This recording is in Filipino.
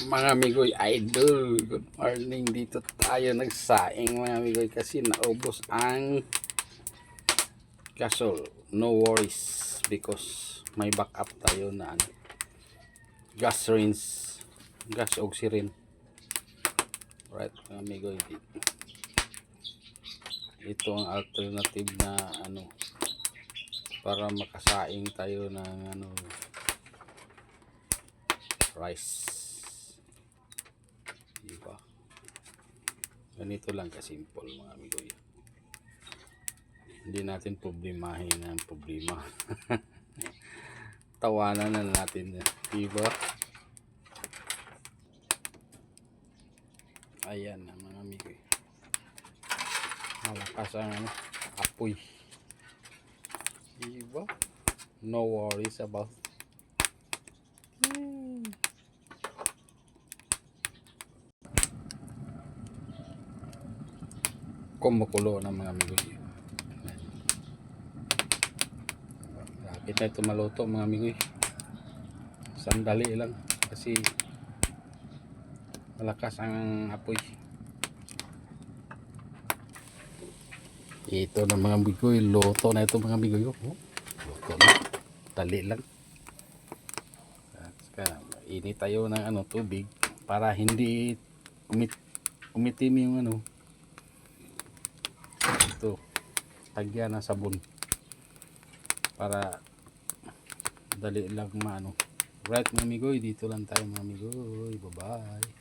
Mga amigoy idol, good morning. Dito tayo nagsaing mga amigoy kasi naubos ang gasol. No worries because may backup tayo na ano, gas rinse, gas oxygen. Right mga amigoy, ito ang alternative na ano para makasaing tayo ng ano rice. Diba? Ganito lang kasimple mga amigoy. Hindi natin problemahin ang problema. Tawanan na natin. Diba? Ayan ang mga amigoy. Malakas ang ano, apoy. Diba? No worries about kumukulo ng mga amigoy. Lapit na ito maluto mga amigoy. Sandali lang kasi malakas ang apoy. Ito na mga amigoy, luto na ito mga amigoy. Oh, luto na. Dali lang. Init tayo ng ano, tubig para hindi umitim yung ano. Ito, tagyan ng sabon para dali lang maano. Right mga amigoy, dito lang tayo mga amigoy. Bye bye.